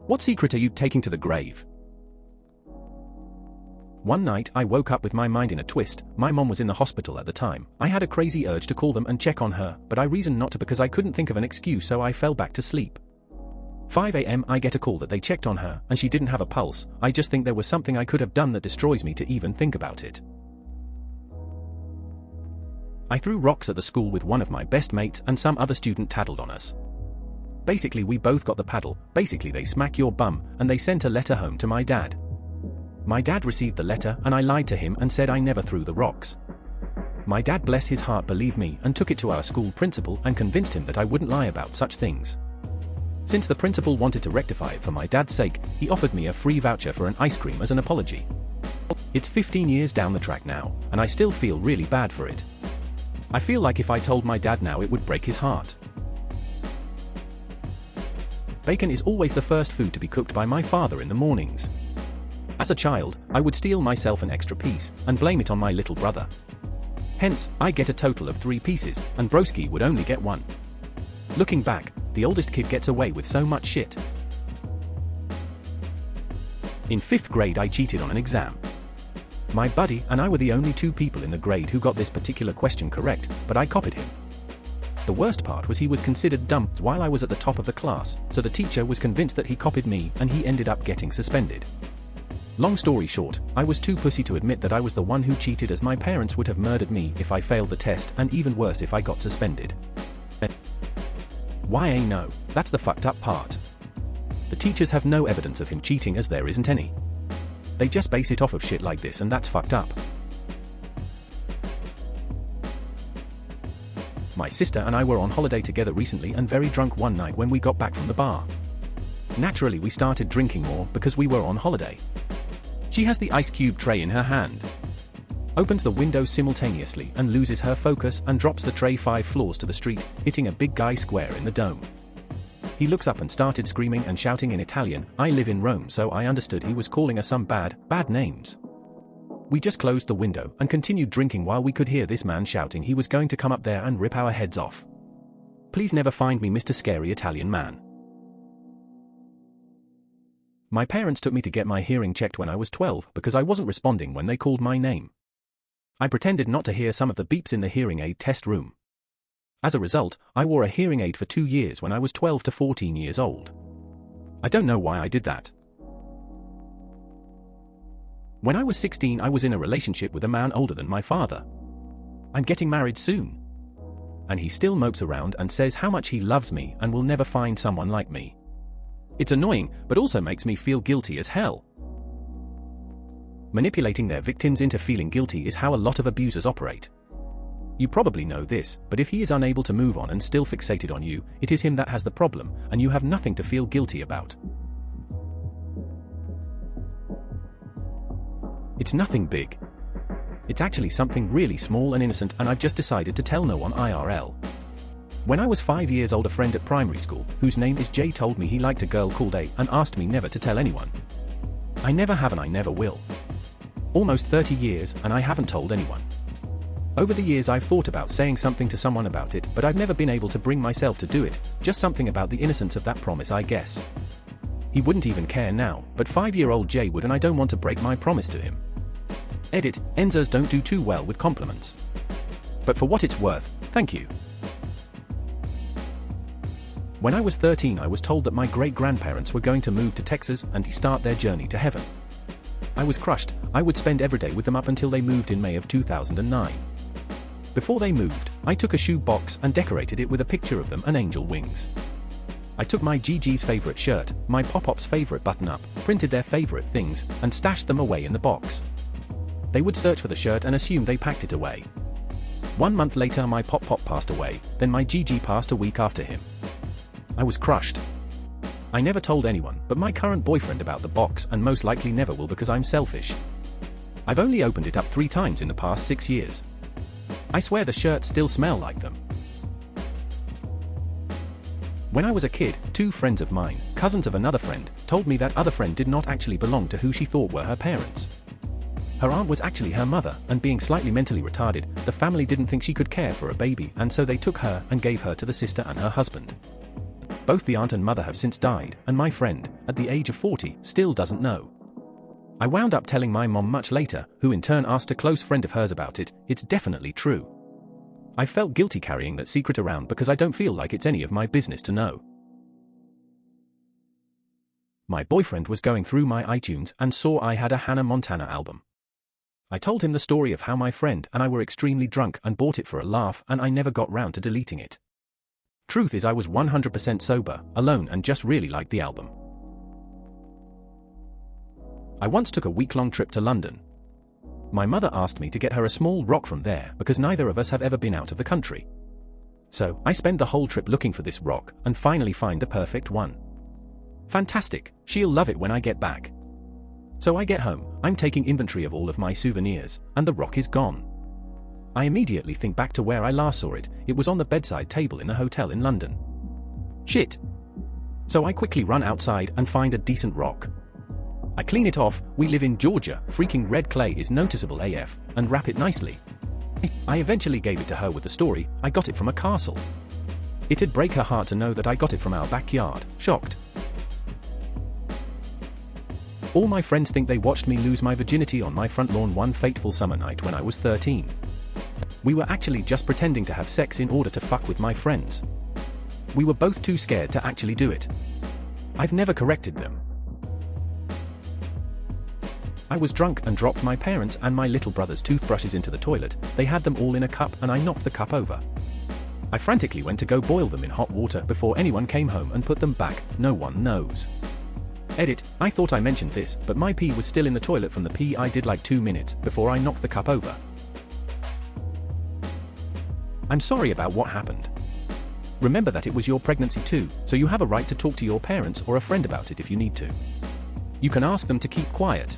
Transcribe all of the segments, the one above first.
What secret are you taking to the grave? One night, I woke up with my mind in a twist. My mom was in the hospital at the time. I had a crazy urge to call them and check on her, but I reasoned not to because I couldn't think of an excuse, so I fell back to sleep. 5 a.m. I get a call that they checked on her, and she didn't have a pulse. I just think there was something I could have done that destroys me to even think about it. I threw rocks at the school with one of my best mates, and some other student tattled on us. Basically, we both got the paddle. Basically, they smack your bum, and they sent a letter home to my dad. My dad received the letter, and I lied to him and said I never threw the rocks. My dad, bless his heart, believed me and took it to our school principal and convinced him that I wouldn't lie about such things. Since the principal wanted to rectify it for my dad's sake, he offered me a free voucher for an ice cream as an apology. It's 15 years down the track now, and I still feel really bad for it. I feel like if I told my dad now, it would break his heart. Bacon is always the first food to be cooked by my father in the mornings. As a child, I would steal myself an extra piece and blame it on my little brother. Hence, I get a total of 3 pieces, and Broski would only get 1. Looking back, the oldest kid gets away with so much shit. In 5th grade, I cheated on an exam. My buddy and I were the only 2 people in the grade who got this particular question correct, but I copied him. The worst part was he was considered dumb while I was at the top of the class, so the teacher was convinced that he copied me and he ended up getting suspended. Long story short, I was too pussy to admit that I was the one who cheated, as my parents would have murdered me if I failed the test, and even worse if I got suspended. Why no, that's the fucked up part. The teachers have no evidence of him cheating, as there isn't any. They just base it off of shit like this, and that's fucked up. My sister and I were on holiday together recently and very drunk one night when we got back from the bar. Naturally, we started drinking more because we were on holiday. She has the ice cube tray in her hand, opens the window simultaneously and loses her focus and drops the tray 5 floors to the street, hitting a big guy square in the dome. He looks up and started screaming and shouting in Italian. I live in Rome, so I understood he was calling us some bad names. We just closed the window and continued drinking while we could hear this man shouting he was going to come up there and rip our heads off. Please never find me, Mr. Scary Italian Man. My parents took me to get my hearing checked when I was 12 because I wasn't responding when they called my name. I pretended not to hear some of the beeps in the hearing aid test room. As a result, I wore a hearing aid for 2 years when I was 12 to 14 years old. I don't know why I did that. When I was 16, I was in a relationship with a man older than my father. I'm getting married soon. And he still mopes around and says how much he loves me and will never find someone like me. It's annoying, but also makes me feel guilty as hell. Manipulating their victims into feeling guilty is how a lot of abusers operate. You probably know this, but if he is unable to move on and still fixated on you, it is him that has the problem, and you have nothing to feel guilty about. It's nothing big. It's actually something really small and innocent, and I've just decided to tell no one IRL. When I was 5 years old, a friend at primary school, whose name is Jay, told me he liked a girl called A and asked me never to tell anyone. I never have and I never will. Almost 30 years and I haven't told anyone. Over the years I've thought about saying something to someone about it, but I've never been able to bring myself to do it, just something about the innocence of that promise, I guess. He wouldn't even care now, but 5-year-old Jay would, and I don't want to break my promise to him. Edit, Enzers don't do too well with compliments. But for what it's worth, thank you. When I was 13, I was told that my great-grandparents were going to move to Texas and start their journey to heaven. I was crushed. I would spend every day with them up until they moved in May of 2009. Before they moved, I took a shoe box and decorated it with a picture of them and angel wings. I took my Gigi's favorite shirt, my Pop-Pop's favorite button-up, printed their favorite things, and stashed them away in the box. They would search for the shirt and assume they packed it away. 1 month later, my Pop-Pop passed away, then my Gigi passed a week after him. I was crushed. I never told anyone but my current boyfriend about the box, and most likely never will because I'm selfish. I've only opened it up 3 times in the past 6 years. I swear the shirts still smell like them. When I was a kid, 2 friends of mine, cousins of another friend, told me that other friend did not actually belong to who she thought were her parents. Her aunt was actually her mother, and being slightly mentally retarded, the family didn't think she could care for a baby, and so they took her and gave her to the sister and her husband. Both the aunt and mother have since died, and my friend, at the age of 40, still doesn't know. I wound up telling my mom much later, who in turn asked a close friend of hers about it. It's definitely true. I felt guilty carrying that secret around because I don't feel like it's any of my business to know. My boyfriend was going through my iTunes and saw I had a Hannah Montana album. I told him the story of how my friend and I were extremely drunk and bought it for a laugh, and I never got round to deleting it. Truth is, I was 100% sober, alone, and just really liked the album. I once took a week-long trip to London. My mother asked me to get her a small rock from there because neither of us have ever been out of the country. So, I spent the whole trip looking for this rock and finally find the perfect one. Fantastic, she'll love it when I get back. So I get home, I'm taking inventory of all of my souvenirs, and the rock is gone. I immediately think back to where I last saw it. It was on the bedside table in a hotel in London. Shit. So I quickly run outside and find a decent rock. I clean it off. We live in Georgia, freaking red clay is noticeable AF, and wrap it nicely. I eventually gave it to her with the story, I got it from a castle. It'd break her heart to know that I got it from our backyard, shocked. All my friends think they watched me lose my virginity on my front lawn one fateful summer night when I was 13. We were actually just pretending to have sex in order to fuck with my friends. We were both too scared to actually do it. I've never corrected them. I was drunk and dropped my parents' and my little brother's toothbrushes into the toilet. They had them all in a cup and I knocked the cup over. I frantically went to go boil them in hot water before anyone came home and put them back. No one knows. Edit, I thought I mentioned this, but my pee was still in the toilet from the pee I did like 2 minutes before I knocked the cup over. I'm sorry about what happened. Remember that it was your pregnancy too, so you have a right to talk to your parents or a friend about it if you need to. You can ask them to keep quiet.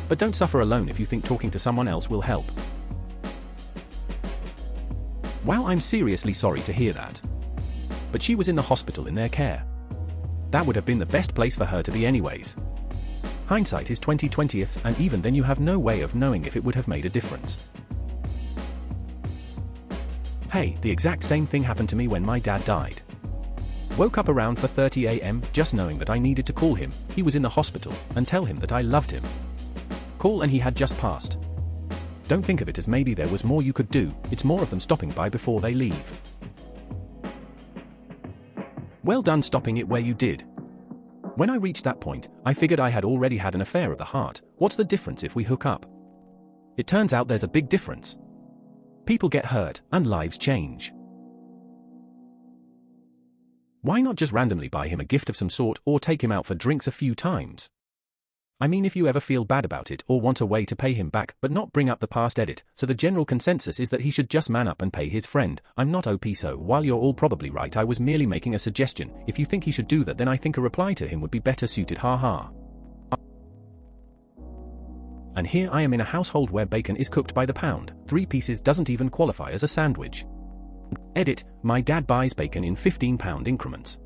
But don't suffer alone if you think talking to someone else will help. Wow, I'm seriously sorry to hear that. But she was in the hospital in their care. That would have been the best place for her to be anyways. Hindsight is 20/20, and even then you have no way of knowing if it would have made a difference. Hey, the exact same thing happened to me when my dad died. Woke up around 4:30 a.m. just knowing that I needed to call him, he was in the hospital, and tell him that I loved him. Call and he had just passed. Don't think of it as maybe there was more you could do, it's more of them stopping by before they leave. Well done stopping it where you did. When I reached that point, I figured I had already had an affair of the heart. What's the difference if we hook up? It turns out there's a big difference. People get hurt, and lives change. Why not just randomly buy him a gift of some sort or take him out for drinks a few times? I mean, if you ever feel bad about it or want a way to pay him back but not bring up the past, edit, so the general consensus is that he should just man up and pay his friend. I'm not OP, so while you're all probably right, I was merely making a suggestion. If you think he should do that, then I think a reply to him would be better suited, haha. And here I am in a household where bacon is cooked by the pound. 3 pieces doesn't even qualify as a sandwich. Edit, my dad buys bacon in £15 increments.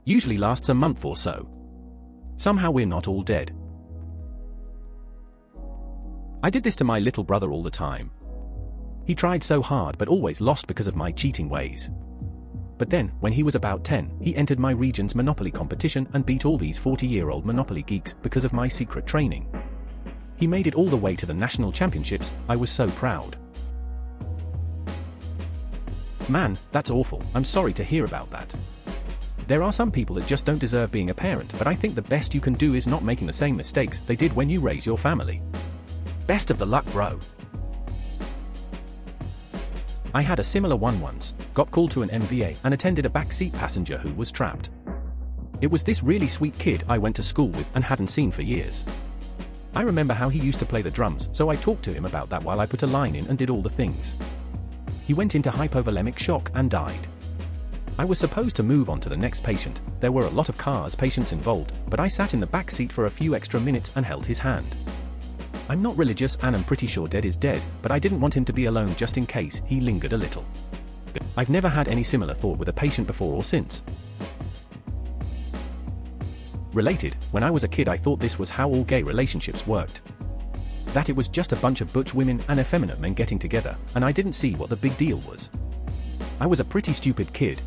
Usually lasts a month or so. Somehow we're not all dead. I did this to my little brother all the time. He tried so hard but always lost because of my cheating ways. But then, when he was about 10, he entered my region's Monopoly competition and beat all these 40-year-old Monopoly geeks because of my secret training. He made it all the way to the national championships. I was so proud. Man, that's awful. I'm sorry to hear about that. There are some people that just don't deserve being a parent, but I think the best you can do is not making the same mistakes they did when you raise your family. Best of the luck, bro. I had a similar one once, got called to an MVA and attended a backseat passenger who was trapped. It was this really sweet kid I went to school with and hadn't seen for years. I remember how he used to play the drums, so I talked to him about that while I put a line in and did all the things. He went into hypovolemic shock and died. I was supposed to move on to the next patient. There were a lot of patients involved, but I sat in the back seat for a few extra minutes and held his hand. I'm not religious and I'm pretty sure dead is dead, but I didn't want him to be alone just in case he lingered a little. I've never had any similar thought with a patient before or since. Related, when I was a kid I thought this was how all gay relationships worked. That it was just a bunch of butch women and effeminate men getting together, and I didn't see what the big deal was. I was a pretty stupid kid.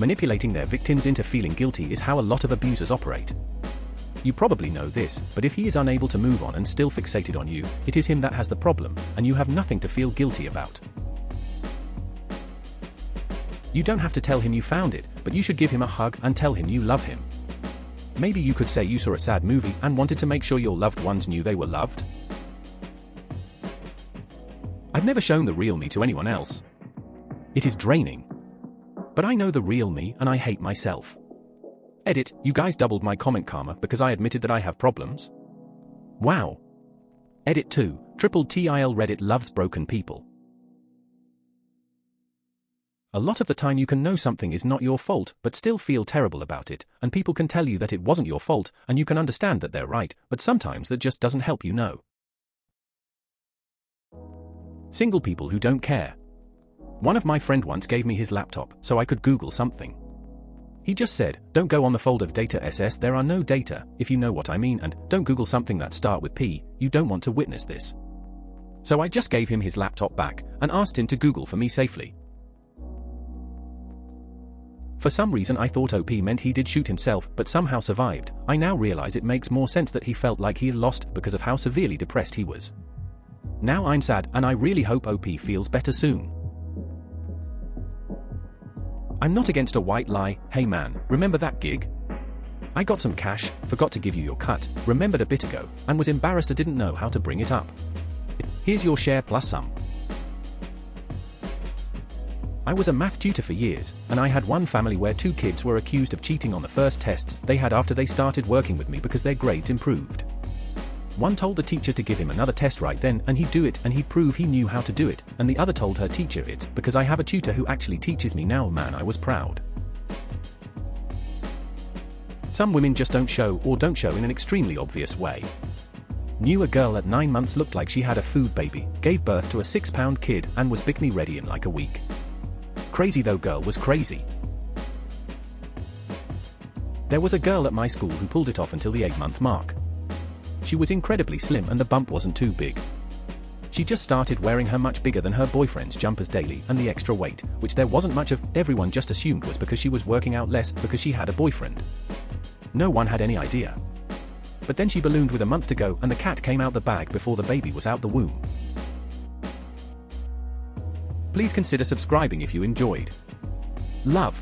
Manipulating their victims into feeling guilty is how a lot of abusers operate. You probably know this, but if he is unable to move on and still fixated on you, it is him that has the problem, and you have nothing to feel guilty about. You don't have to tell him you found it, but you should give him a hug and tell him you love him. Maybe you could say you saw a sad movie and wanted to make sure your loved ones knew they were loved. I've never shown the real me to anyone else. It is draining. But I know the real me and I hate myself. Edit, you guys doubled my comment karma because I admitted that I have problems? Wow. Edit 2, tripled TIL Reddit loves broken people. A lot of the time you can know something is not your fault but still feel terrible about it, and people can tell you that it wasn't your fault and you can understand that they're right, but sometimes that just doesn't help you know. Single people who don't care. One of my friend once gave me his laptop so I could Google something. He just said, don't go on the folder of data SS, there are no data, if you know what I mean, and don't Google something that start with P, you don't want to witness this. So I just gave him his laptop back and asked him to Google for me safely. For some reason I thought OP meant he did shoot himself but somehow survived. I now realize it makes more sense that he felt like he had lost because of how severely depressed he was. Now I'm sad and I really hope OP feels better soon. I'm not against a white lie, hey man, remember that gig? I got some cash, forgot to give you your cut, remembered a bit ago, and was embarrassed I didn't know how to bring it up. Here's your share plus some. I was a math tutor for years, and I had one family where 2 kids were accused of cheating on the first tests they had after they started working with me because their grades improved. One told the teacher to give him another test right then and he'd do it and he'd prove he knew how to do it, and the other told her teacher it because I have a tutor who actually teaches me now. Man, I was proud. Some women just don't show or don't show in an extremely obvious way. Knew a girl at 9 months looked like she had a food baby, gave birth to a 6-pound kid and was bikini ready in like a week. Crazy though, girl was crazy. There was a girl at my school who pulled it off until the 8-month mark. She was incredibly slim and the bump wasn't too big. She just started wearing her much bigger than her boyfriend's jumpers daily, and the extra weight, which there wasn't much of, everyone just assumed was because she was working out less because she had a boyfriend. No one had any idea. But then she ballooned with a month to go and the cat came out the bag before the baby was out the womb. Please consider subscribing if you enjoyed. Love.